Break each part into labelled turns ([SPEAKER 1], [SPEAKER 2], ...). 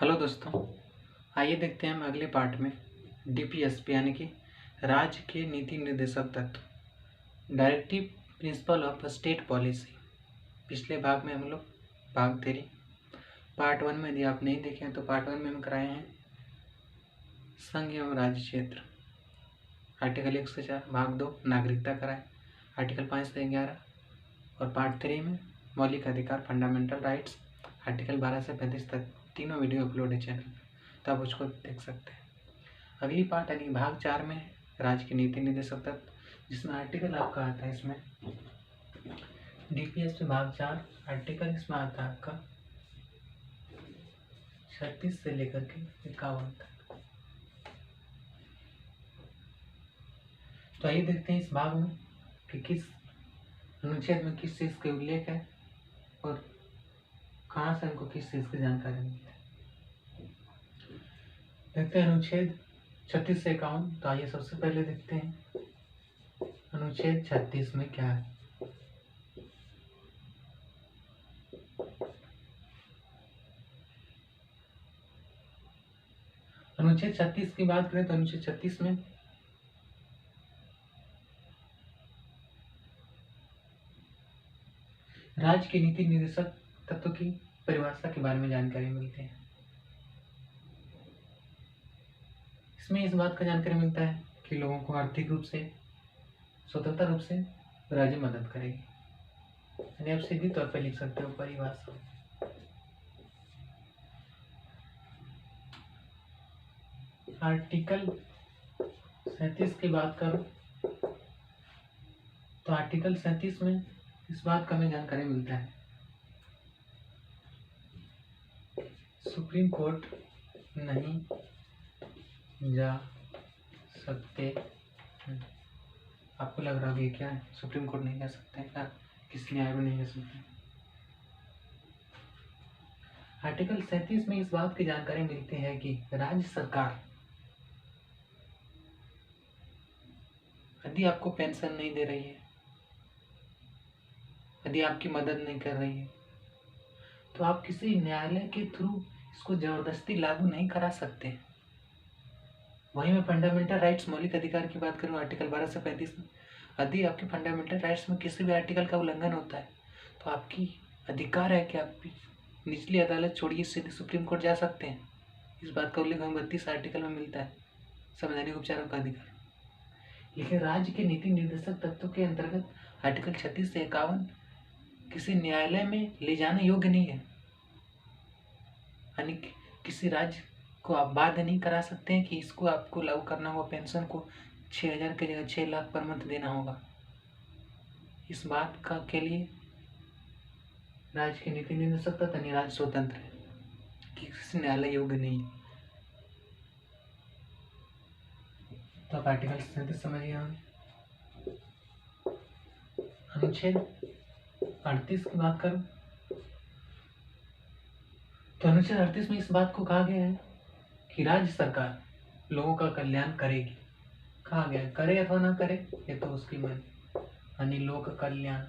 [SPEAKER 1] Hello दोस्तों, आइए देखते हैं हम अगले पार्ट में डीपीएसपी यानी कि राज्य के नीति निर्देशक तत्व directive principle of state policy. पिछले भाग में हम लोग भाग 3 पार्ट 1 में, यदि आप नहीं देखे हैं तो पार्ट 1 में हम कराए हैं संघ एवं राज्य क्षेत्र, आर्टिकल 1 से 4, भाग 2 नागरिकता कराए, आर्टिकल 5 से 11, और पार्ट 3 में मौलिक अधिकार फंडामेंटल राइट्स, आर्टिकल 12 से 35 तक। तीनों वीडियो अपलोड है चैनल पर, तो आप उसको देख सकते हैं। अगली पार्ट यानी भाग 4 में राज्य की नीति निर्देशक तत्व, जिसमें आर्टिकल आपका आता है इसमें डीपीएस में भाग 4 आर्टिकल इसमें आता है आपका 36 से लेकर के 51 तक। तो आइए देखते हैं इस भाग में कि किस अनुच्छेद में किस चीज़ के उल्लेख है और कहाँ से हमको किस चीज़ की जानकारी मिली है। देखते हैं अनुच्छेद 36 से 51। तो आइए सबसे पहले देखते हैं अनुच्छेद 36 में क्या है। अनुच्छेद 36 की बात करें तो अनुच्छेद 36 में राज्य के नीति निर्देशक तत्व की परिभाषा के बारे में जानकारी मिलती है। इसमें इस बात का जानकारी मिलता है कि लोगों को आर्थिक रूप से स्वतंत्र रूप से राज्य मदद करेगी, यानी आप सीधी तौर पर लिख सकते हो परिभाषा। आर्टिकल 37 की बात करूं तो आर्टिकल 37 में इस बात का हमें जानकारी मिलता है सुप्रीम कोर्ट नहीं जा सकते। आपको लग रहा है क्या है, सुप्रीम कोर्ट नहीं जा सकते क्या, किसी न्यायालय में नहीं जा सकते। आर्टिकल 37 में इस बात की जानकारी मिलती है कि राज्य सरकार यदि आपको पेंशन नहीं दे रही है, यदि आपकी मदद नहीं कर रही है, तो आप किसी न्यायालय के थ्रू इसको जबरदस्ती लागू नहीं करा सकते। वहीं मैं फंडामेंटल राइट्स मौलिक अधिकार की बात करूँ आर्टिकल 12 से 35 में, यदि आपके फंडामेंटल राइट्स में किसी भी आर्टिकल का उल्लंघन होता है तो आपकी अधिकार है कि आप निचली अदालत छोड़िए सीधे सुप्रीम कोर्ट जा सकते हैं। इस बात का उल्लेख हमें 32 आर्टिकल में मिलता है, संवैधानिक उपचारों का अधिकार। लेकिन राज्य के नीति निर्देशक तत्व के अंतर्गत आर्टिकल 36 से 51 किसी न्यायालय में ले जाने योग्य नहीं है, यानी किसी राज्य को आप बाध्य नहीं करा सकते हैं कि इसको आपको लागू करना होगा, पेंशन को 6,000 की जगह 6 लाख पर मंथ देना होगा। इस बात का के लिए राज्य के नीति निर्देशक तत्व यानी राज्य स्वतंत्र है कि किसी न्यायालय योग्य नहीं। तो आप आर्टिकल 37 समझिए। हम अनुच्छेद 38 की बात करूं तो अनुच्छेद 38 में इस बात को कहा गया है कि राज्य सरकार लोगों का कल्याण करेगी। कहा गया है, करे अथवा ना करे ये तो उसकी मन, यानी लोक कल्याण,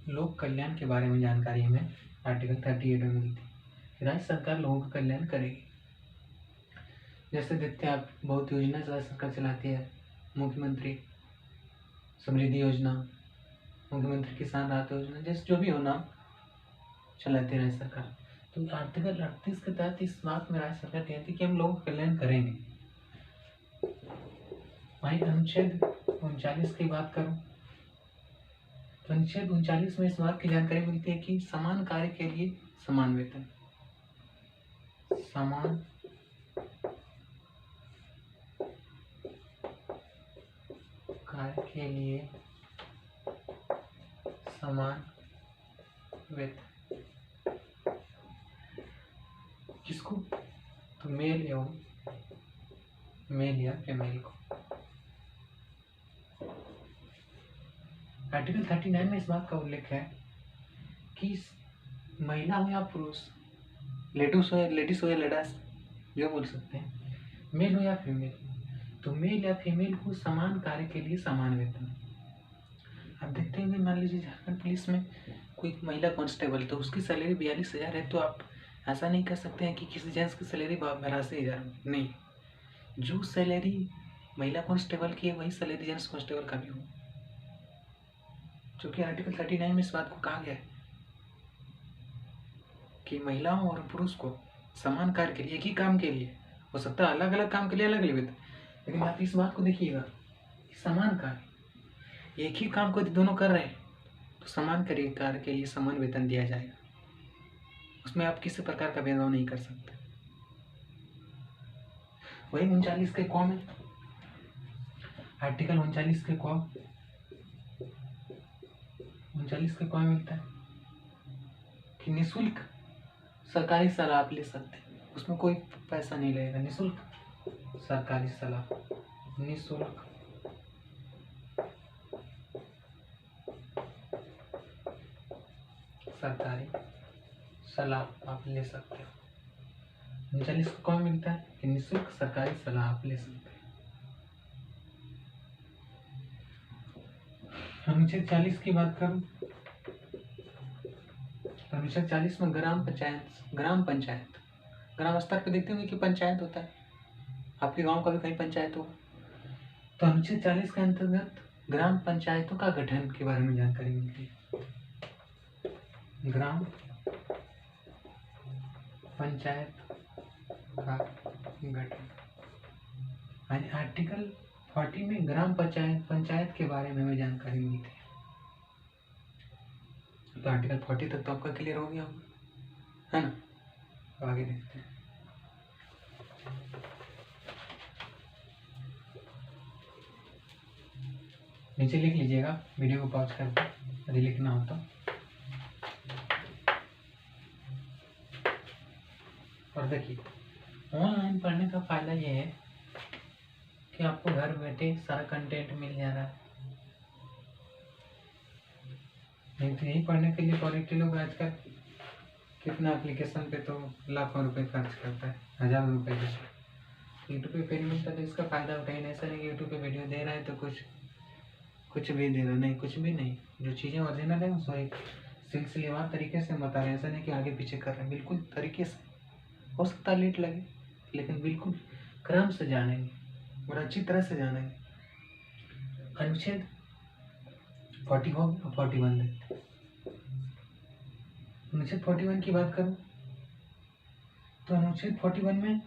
[SPEAKER 1] लोक कल्याण के बारे में जानकारी हमें आर्टिकल 38 में मिलती है कि राज्य सरकार लोगों का कल्याण करेगी। जैसे देखते हैं आप, बहुत योजना राज्य सरकार चलाती है, मुख्यमंत्री समृद्धि योजना, मुख्यमंत्री किसान राहत योजना, जैसे जो भी हो नाम चलाती है राज्य सरकार। तो आर्टिकल 38 के तहत इस बात में राज्य सरकार कहती है कि हम लोगों का कल्याण करेंगे। वहीं अनुच्छेद 39 की बात करूं तो अनुच्छेद 39 में इस बात की जानकारी मिलती है कि समान कार्य के लिए समान वेतन, समान कार्य के लिए समान वेतन। किसको? तो मेल या फीमेल को। आर्टिकल 39 में इस बात का उल्लेख है कि महिला हो या पुरुष, लेडीज हो या लड़ास, जो बोल सकते हैं, मेल हो या फीमेल, तो मेल या फीमेल को समान कार्य के लिए समान वेतन। आप देखते होंगे, मान लीजिए झारखंड पुलिस में कोई महिला कांस्टेबल तो उसकी सैलरी 42,000 है, तो आप ऐसा नहीं कर सकते हैं कि किसी जेंट्स की सैलरी 82,000। नहीं, जो सैलरी महिला कांस्टेबल की है वही सैलरी जेंट्स कांस्टेबल का भी हो, क्योंकि आर्टिकल 39 में इस बात को कहा गया है कि महिलाओं और पुरुष को समान कार्य के लिए, एक ही काम के लिए, हो सकता है अलग अलग काम के लिए अलग अलग वेतन, लेकिन आप इस बात को देखिएगा, समान कार्य, एक ही काम को दोनों कर रहे हैं तो समान कार्य के लिए समान वेतन दिया जाएगा, उसमें आप किसी प्रकार का भेदभाव नहीं कर सकते। वही 39 के कॉम है, आर्टिकल 39 के कॉम 39 के कॉम मिलता है कि निःशुल्क सरकारी सलाह आप ले सकते हैं, उसमें कोई पैसा नहीं लगेगा। निःशुल्क सरकारी सलाह, निःशुल्क सरकारी सलाह आप ले सकते हो। 39 को कौन मिलता है कि निःशुल्क सरकारी सलाह आप ले सकते हैं। अनुच्छेद 40 की बात करूं, अनुच्छेद 40 में ग्राम पंचायत ग्राम स्तर पे देखते होंगे कि पंचायत होता है, आपके गांव का भी कहीं पंचायत होगा, तो अनुच्छेद 40 के अंतर्गत ग्राम पंचायतों का गठन के बारे में जानकारी मिलती है। ग्राम पंचायत का गठन, आर्टिकल 40 में ग्राम पंचायत के बारे में हमें जानकारी मिलती है। तो आर्टिकल 40 तक तो आपका क्लियर हो गया होगा, है ना। तो आगे देखते हैं। नीचे लिख लीजिएगा वीडियो को पॉज करके, यदि लिखना हो तो। और देखिए, ऑनलाइन पढ़ने का फायदा ये है कि आपको घर बैठे सारा कंटेंट मिल जा रहा है। नहीं तो यही पढ़ने के लिए क्वालिटी लोग आजकल कितना एप्लीकेशन पे तो लाखों रुपए खर्च करता है, हज़ारों रुपए के। यूट्यूब पे फ्री मिलता है तो इसका फायदा उठाइए। ऐसा नहीं कि यूट्यूब पे वीडियो दे रहा है तो कुछ भी दे रहा नहीं, कुछ भी नहीं। जो चीज़ें ओरिजिनल है उसको एक सिलसिलेवार तरीके से बता रहे हैं, ऐसा नहीं कि आगे पीछे कर रहे हैं, बिल्कुल तरीके से। हो सकता है लेट लगे, लेकिन बिल्कुल क्रम से जानेंगे और अच्छी तरह से जानेंगे। अनुच्छेद 40 हो गया, 41 देखते। अनुच्छेद 41 की बात करूं तो अनुच्छेद 41 में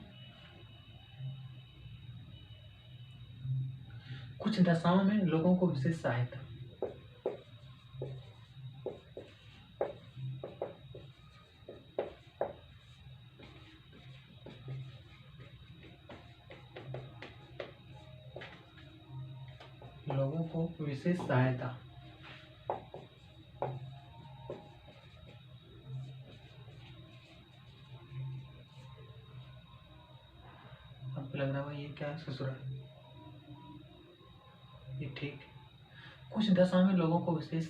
[SPEAKER 1] कुछ दशाओं में लोगों को विशेष सहायता, लोगों को विशेष सहायता, आपको लग रहा होगा ये क्या ससुराल, ये ठीक है। कुछ दशा में लोगों को विशेष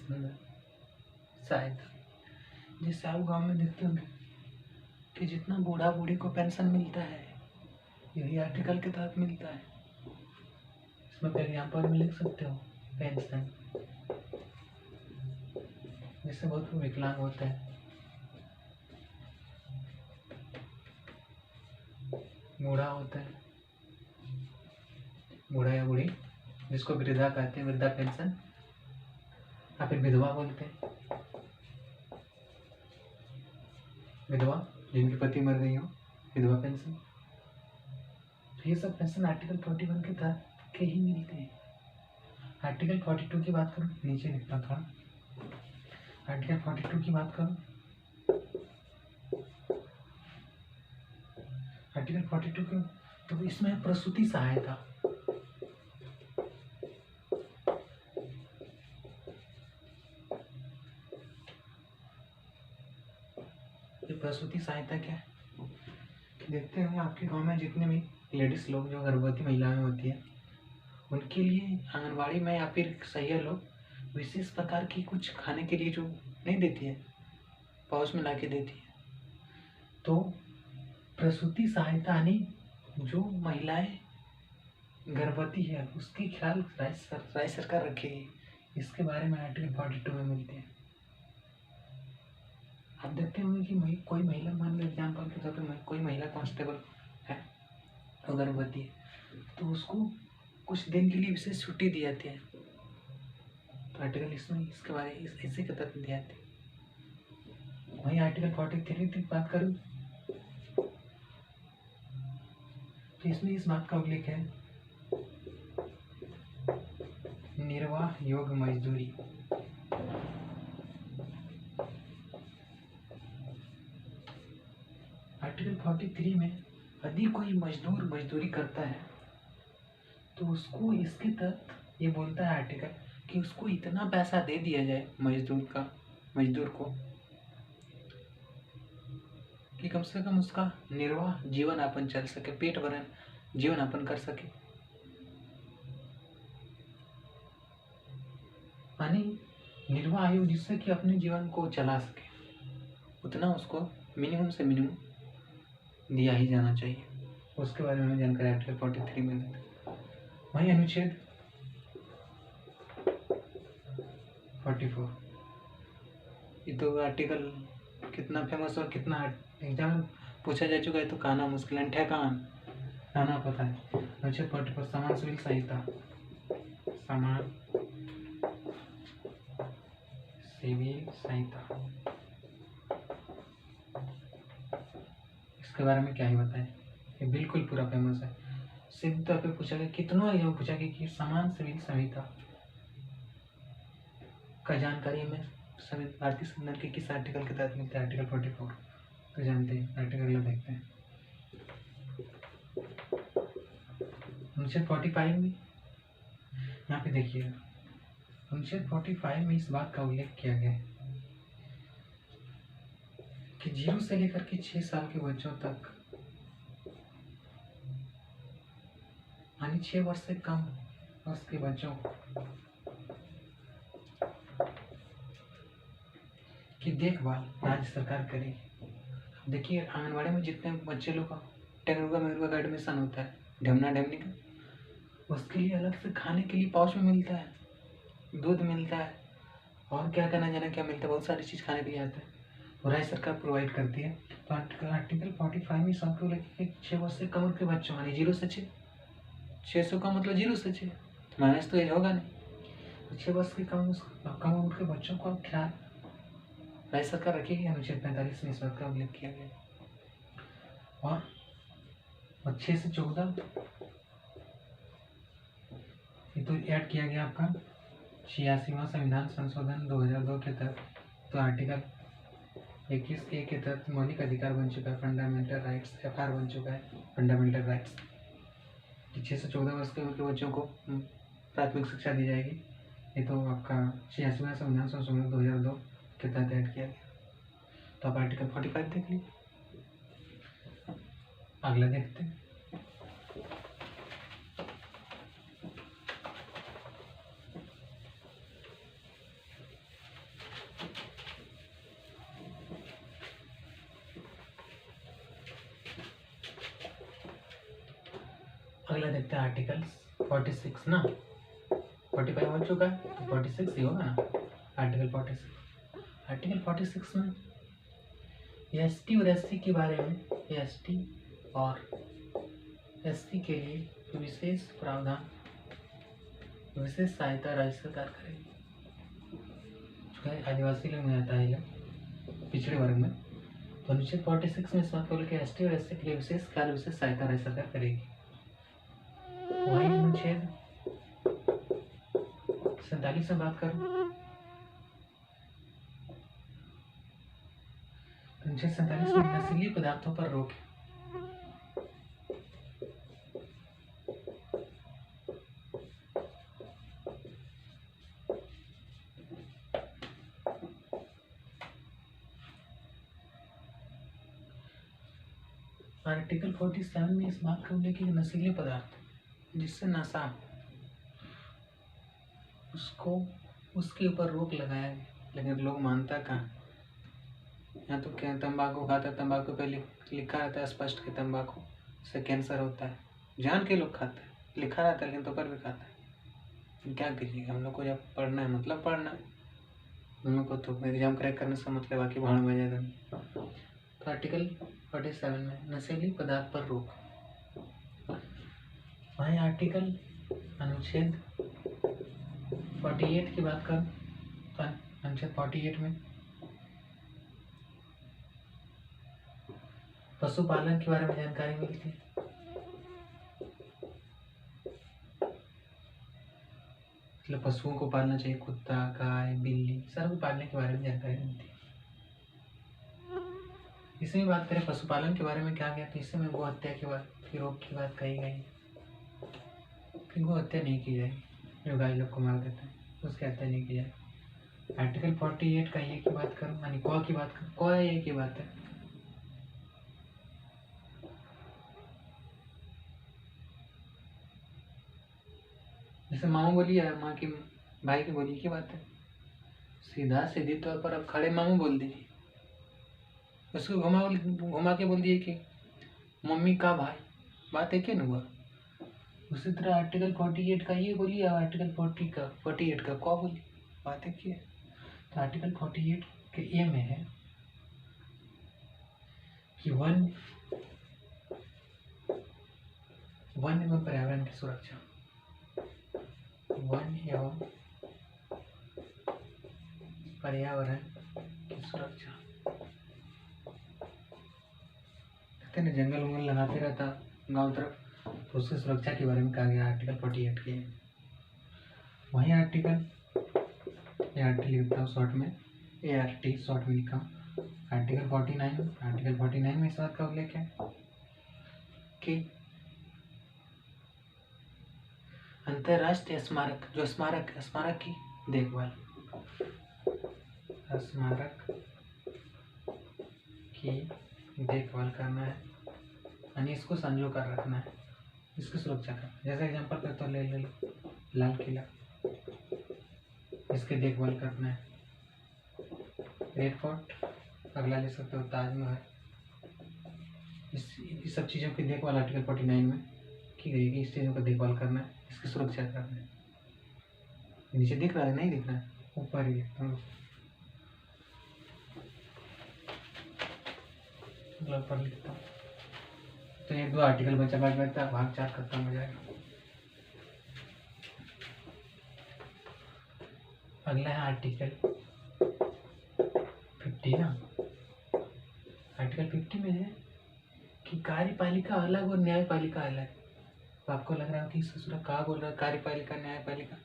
[SPEAKER 1] सहायता, जैसे आप गांव में देखते होंगे कि जितना बूढ़ा बूढ़ी को पेंशन मिलता है यही आर्टिकल के तहत मिलता है। इसमें पहले यहाँ पर भी लिख सकते हो पेंशन, जिससे बहुत विकलांग होता है, बूढ़ा होता है, बूढ़ा या बूढ़ी जिसको वृद्धा कहते हैं, वृद्धा पेंशन, या फिर विधवा बोलते हैं, विधवा जिनके पति मर गई हो, विधवा पेंशन। ये सब पेंशन आर्टिकल 41 के तहत के ही मिलते हैं। आर्टिकल 42 की बात करूँ, नीचे लिखता था, आर्टिकल 42 की बात करूँ, आर्टिकल 42 के तो इसमें प्रसूति सहायता, ये प्रसूति सहायता क्या है कि देखते हैं आपके गांव में जितने भी लेडीज लोग जो गर्भवती महिलाएं होती है उनके लिए आंगनबाड़ी में या फिर सैया लोग विशेष प्रकार की कुछ खाने के लिए जो नहीं देती है, पाउच में ला के देती है। तो प्रसूति सहायता यानी जो महिलाएं गर्भवती है उसकी ख्याल राज्य सरकार रखेगी, इसके बारे में आर्टिकल 42 में मिलते हैं। आप देखते होंगे कि कोई महिला, मान लो एग्जाम्पल के तौर पर कोई महिला कांस्टेबल है, वो गर्भवती है, तो उसको कुछ दिन के लिए विशेष छुट्टी दी जाती है। तो आर्टिकल इसमें इसके बारे इसी के तहत दिया जाती है। वहीं आर्टिकल 43 की बात करूँ तो इसमें इस बात का उल्लेख है, निर्वाह योग्य मजदूरी। आर्टिकल 43 में यदि कोई मजदूर मजदूरी करता है तो उसको इसके तहत ये बोलता है आर्टिकल कि उसको इतना पैसा दे दिया जाए मजदूर को कि कम से कम उसका निर्वाह जीवन यापन चल सके, पेट भरण जीवन यापन कर सके। यानी निर्वाह आयु जिससे कि अपने जीवन को चला सके, उतना उसको मिनिमम से मिनिमम दिया ही जाना चाहिए। उसके बारे में जानकारी आर्टिकल 43 में देते हैं। वहीं अनुच्छेद 44, ये तो आर्टिकल कितना फेमस और कितना एग्जाम पूछा जा चुका है, तो कहना मुश्किल है, ठेकान कहना पता है। अनुच्छेद 44 समान सिविल संहिता, समान सिविल संहिता, इसके बारे में क्या ही बताएं, ये बिल्कुल पूरा फेमस है। सीधे तौर पे पूछा गया, कितनों एग्जाम पूछा गया कि समान सिविल संहिता का जानकारी हमें भारतीय संविधान के किस आर्टिकल के तहत मिलता है? आर्टिकल 44 तो जानते हैं। आर्टिकल देखते हैं अनुच्छेद 45 में, यहाँ पे देखिएगा अनुच्छेद 45 में इस बात का उल्लेख किया गया है कि 0 से लेकर के 6 साल के बच्चों तक, यानी 6 वर्ष से कम वर्ष के बच्चों की देखभाल राज्य सरकार करेगी। देखिए आंगनबाड़ी में जितने बच्चे लोग का टेनुगा मेरुगा का एडमिशन होता है, ढमना ढमनी का, उसके लिए अलग से खाने के लिए पाउच में मिलता है, दूध मिलता है, और क्या करना जाना क्या मिलता है, बहुत सारी चीज़ खाने के लिए आता है, और राज्य सरकार प्रोवाइड करती है। तो आर्टिकल 45 में सबको लेके 6 वर्ष से कम उम्र के बच्चों, यानी 0 से 6, 600 का मतलब 0 से 6, माइनस तो एज होगा नहीं, तो 6 वर्ष के कम उम्र के बच्चों का ख्याल राज्य सरकार रखेगी। अनुच्छेद 45 में इस बात का उल्लेख किया गया। और 6 से 14 ये तो ऐड किया गया आपका 86वां संविधान संशोधन 2002 के तहत। तो आर्टिकल 21A के तहत मौलिक अधिकार बन चुका है, फंडामेंटल राइट्स, FR बन चुका है, फंडामेंटल राइट्स। 6 से 14 वर्ष के उनके बच्चों को प्राथमिक शिक्षा दी जाएगी। ये तो आपका 86वां संविधान संशोधन 2002 के तहत ऐड किया गया। तो आप आर्टिकल 45 देख लीजिए। अगला देखते हैं आर्टिकल 46 ना, 45 हो चुका है तो 46 ही होगा ना। आर्टिकल 46 में ST और SC के बारे में, ST और SC के लिए विशेष प्रावधान, विशेष सहायता राज्य सरकार करेगी। आदिवासी लोग में आता है ये पिछड़े वर्ग में, तो अनुच्छेद 46 में इस बात को लेकर ST और SC के लिए विशेष ख्याल, विशेष सहायता राज्य सरकार करेगी। वही अनुच्छेद 47 में बात करूं, अनुच्छेद 47 में नशीली पदार्थों पर रोक है। आर्टिकल 47 में इस बात का उल्लेख है कि नशीले पदार्थ जिससे नशा, उसको उसके ऊपर रोक लगाया गया। लेकिन लोग मानता कहाँ, यहाँ तो क्या तंबाकू खाता है, तंबाकू पे लिखा रहता है स्पष्ट कि तंबाकू से कैंसर होता है, जान के लोग खाते हैं, लिखा रहता है लेकिन तो पर भी खाता है। क्या कीजिएगा, हम लोग को जब पढ़ना है मतलब पढ़ना है, उनमें को तो एग्जाम क्रैक करने से मतलब बाकी भाड़ में जाएगा। तो आर्टिकल 47 में नशीली पदार्थ पर रोक। वहीं आर्टिकल अनुच्छेद 48 की बात करूँ तो अनुच्छेद 48 में पशुपालन के बारे में जानकारी मिलती है। मतलब पशुओं को पालना चाहिए, कुत्ता, गाय, बिल्ली, सभी पालने के बारे में जानकारी मिलती है। इसमें बात करें पशुपालन के बारे में क्या गया तो इसमें गौ हत्या के बाद की रोक की बात कही गई कि गौ हत्या नहीं की जाएगी। जो गाय लोग को मार देते हैं उसकी हत्या नहीं की जाएगी। आर्टिकल 48 का ये की बात करूँ यानी कौ की बात करूँ, कौ ये की बात है। जैसे मामू बोली है, माँ की भाई की बोली की बात है, सीधा सीधी तौर पर अब खड़े मामू बोल दीजिए, उसको घुमा के बोल दिए कि मम्मी का भाई, बात है क्या ना हुआ। उसी तरह आर्टिकल 48 का ये बोली और आर्टिकल 48 का कौ बोली, बात है क्या। तो आर्टिकल 48 के ए में है कि वन एवं पर्यावरण की सुरक्षा, वन एवं पर्यावरण की सुरक्षा। कहते ना जंगल वंगल लगाते रहता गांव तरफ, तो उसकी सुरक्षा के बारे में कहा गया आर्टिकल 48 के। वही आर्टिकल लिखता हूँ शॉर्ट में, ART शॉर्ट में लिखा हूँ। आर्टिकल 49 में इस बात का उल्लेख है कि अंतरराष्ट्रीय स्मारक, जो स्मारक की देखभाल, स्मारक की देखभाल करना है यानी इसको संजो कर रखना है, इसकी सुरक्षा करना। जैसे एग्जाम्पल पे तो ले लो लाल किला, इसकी देखभाल करना है। रेड फोर्ट, अगला ले सकते हो ताजमहल। इस सब चीज़ों की देखभाल आर्टिकल 49 में की गई कि इस चीज़ों का देखभाल करना है, इसकी सुरक्षा करना है। नीचे दिख रहा है, नहीं दिख रहा है, ऊपर ही ऊपर लिखता हूँ। तो ये 2 आर्टिकल बचा, भाग 4 खत्म हो जाएगा। अगला है आर्टिकल 50 ना। आर्टिकल 50 में है कि कार्यपालिका अलग और न्यायपालिका अलग। तो आपको लग रहा है कि ससुरा कहाँ बोल रहा है, कार्यपालिका न्यायपालिका।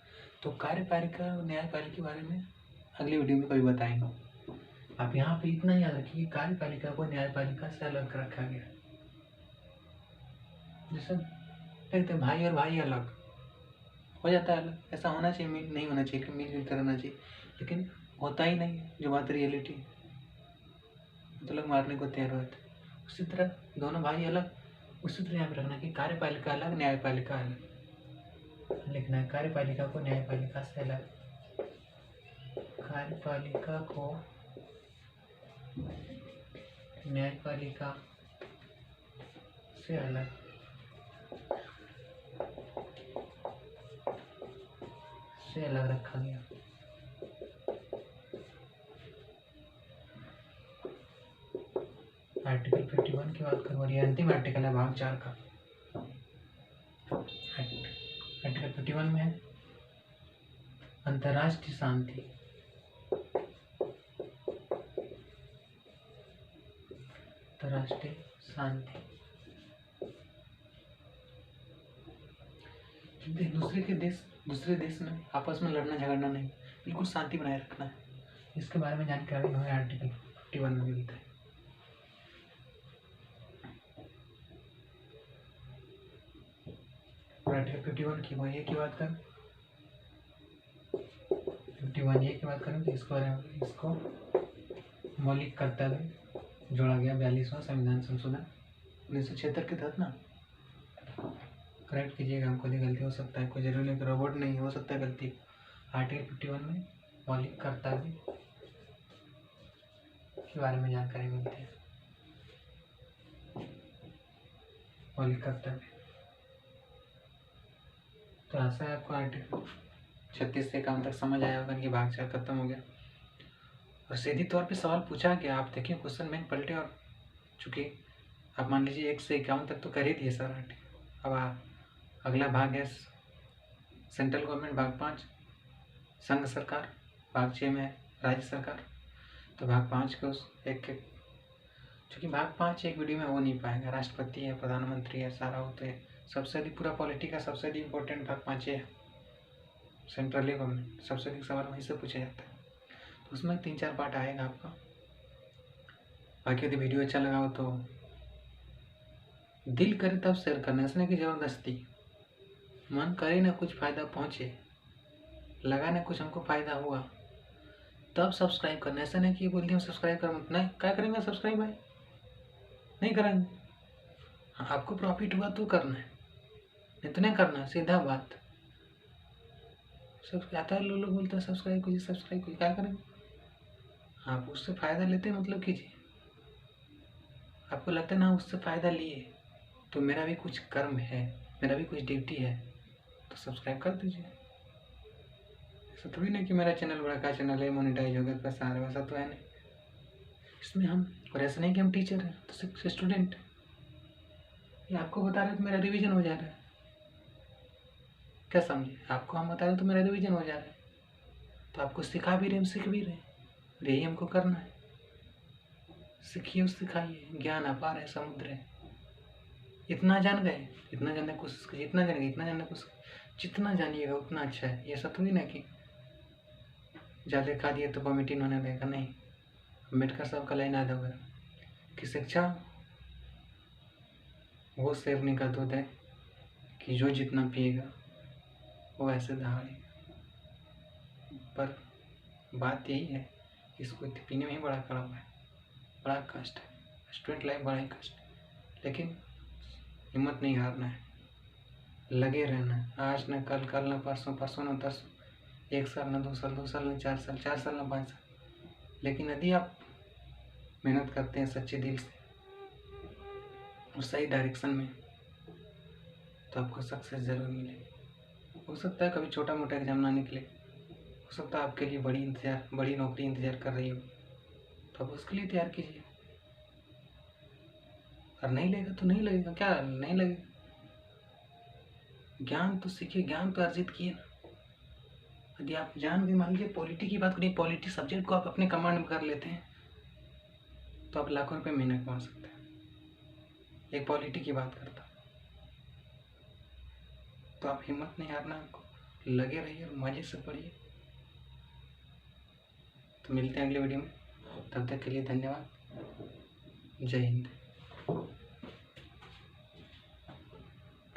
[SPEAKER 1] तो कार्यपालिका और न्यायपालिका के बारे में अगली वीडियो में कभी बताएंगे। आप यहाँ पे इतना याद रखिए, कार्यपालिका को न्यायपालिका से अलग रखा गया। जैसे देखते भाई और भाई अलग हो जाता है, अलग ऐसा होना चाहिए, नहीं होना चाहिए कि मिलजुल कर रहना चाहिए, लेकिन होता ही नहीं है जो बात रियलिटी है, तो लोग मारने को तैयार होते। उसी तरह दोनों भाई अलग, उसी तरह यहाँ पे रखना कि कार्यपालिका अलग न्यायपालिका अलग लिखना है। कार्यपालिका को न्यायपालिका से अलग, कार्यपालिका को न्यायपालिका से अलग रखा गया। आर्टिकल 51 की बात करूँ और ये अंतिम आर्टिकल है भाग 4 का। आर्टिकल 51 में है अंतर्राष्ट्रीय शांति। अंतर्राष्ट्रीय शांति, दूसरे देश में आपस में लड़ना झगड़ना नहीं, बिल्कुल शांति बनाए रखना है। इसके बारे में जानकारी हमें आर्टिकल 51 में मिलता है। आर्टिकल 51 की वही की बात करें, 51 ये की बात करें तो इसको मौलिक कर्तव्य जोड़ा गया 42वां संविधान संशोधन 1976 के तहत ना। करेक्ट कीजिएगा, हमको भी गलती हो सकता है, कोई जरूरी नहीं, रोबोट नहीं हो सकता है गलती। आर्टिकल 51 में मौलिक कर्तव्य के बारे में जानकारी मिलती है। मौलिक कर्तव्य, तो ऐसा है आपको आर्टिकल 36 से काम तक समझ आया होगा कि भाग 4 खत्म हो गया। और सीधी तौर पे सवाल पूछा गया। आप देखिए क्वेश्चन बैंक पलटे, और चूँकि आप मान लीजिए 1 से 51 तक तो कर ही दिए सर। अब अगला भाग है सेंट्रल गवर्नमेंट, भाग 5 संघ सरकार, भाग 6 में राज्य सरकार। तो भाग 5 को एक चूँकि भाग 5 एक वीडियो में हो नहीं पाएगा। राष्ट्रपति है, प्रधानमंत्री है, सारा होते हैं। सबसे अधिक पूरा पॉलिटी का सबसे अधिक इम्पोर्टेंट भाग 5 है, सेंट्रली गवर्नमेंट। सबसे अधिक सवाल वहीं से पूछा जाता है। तो उसमें 3-4 पार्ट आएगा आपका। बाकी यदि वीडियो अच्छा लगा हो तो दिल करे तब शेयर करना, इसने की ज़बरदस्ती। मन करे ना कुछ फ़ायदा पहुँचे, लगा ना कुछ हमको फ़ायदा हुआ, तब सब्सक्राइब करना। ऐसा नहीं कि बोल दिया सब्सक्राइब कर, मत नहीं। क्या करेंगे सब्सक्राइब भाई? नहीं करेंगे। हाँ, आपको प्रॉफिट हुआ तो करना है, नहीं तो नहीं करना, सीधा बात। सब आता है, लोग बोलते हैं सब्सक्राइब कीजिए, सब्सक्राइब कीजिए। क्या करेंगे? आप उससे फ़ायदा लेते मतलब कीजिए। आपको लगता है ना उससे फ़ायदा लिए तो मेरा भी कुछ कर्म है, मेरा भी कुछ ड्यूटी है, तो सब्सक्राइब कर दीजिए। ऐसा थोड़ी ना कि मेरा चैनल बड़ा का चैनल है, मोनेटाइज हो गया, पैसा आ रहा है, वैसा तो है नहीं। इसमें हम, और ऐसा नहीं कि हम टीचर हैं तो सिर्फ स्टूडेंट। ये आपको बता रहे तो मेरा रिवीजन हो जा रहा है। क्या समझे? आपको हम बता रहे तो मेरा रिवीजन हो जा रहा है, तो आपको सिखा भी रहे, हम सीख भी रहे। यही हमको करना है। सीखिए और सिखाइए। ज्ञान अपार है, समुद्र है। इतना जान गए, इतना जानने की कोशिश कीजिए। इतना जानेंगे, इतना जानने की कोशिश, जितना जानिएगा उतना अच्छा है। ये सब थोड़ी ना कि ज़्यादा खा दिए तो वॉमिटिंग होने लगेगा। नहीं, अम्बेडकर साहब का लाइन याद होगा कि शिक्षा वो शेरनी का दूध है कि जो जितना पिएगा वो ऐसे दहाड़ेगा। पर बात यही है कि इसको पीने में ही बड़ा कड़वा है, बड़ा कष्ट है। स्टूडेंट लाइफ बड़ा ही कष्ट है, लेकिन हिम्मत नहीं हारना है, लगे रहना है। आज न कल, कल न परसों, परसों न तरसों, 1 साल न 2 साल, 2 साल न 4 साल, 4 साल न 5 साल। लेकिन यदि आप मेहनत करते हैं सच्चे दिल से और सही डायरेक्शन में, तो आपको सक्सेस ज़रूर मिलेगी। हो सकता है कभी छोटा मोटा एग्जाम ना निकले, हो सकता है आपके लिए बड़ी नौकरी इंतजार कर रही हो, तो आप उसके लिए तैयार कीजिए। और नहीं लगेगा तो नहीं लगेगा, क्या नहीं लगेगा? ज्ञान तो सीखिए, ज्ञान तो अर्जित किए ना। यदि आप जान भी, मान लीजिए पॉलिटी की बात करिए, पॉलिटी सब्जेक्ट को आप अपने कमांड में कर लेते हैं, तो आप लाखों रुपए महीने कमा सकते हैं। एक पॉलिटी की बात करता, तो आप हिम्मत नहीं हारना, आपको लगे रहिए और मजे से पढ़िए। तो मिलते हैं अगले वीडियो में, तब तक के लिए धन्यवाद। जय हिंद।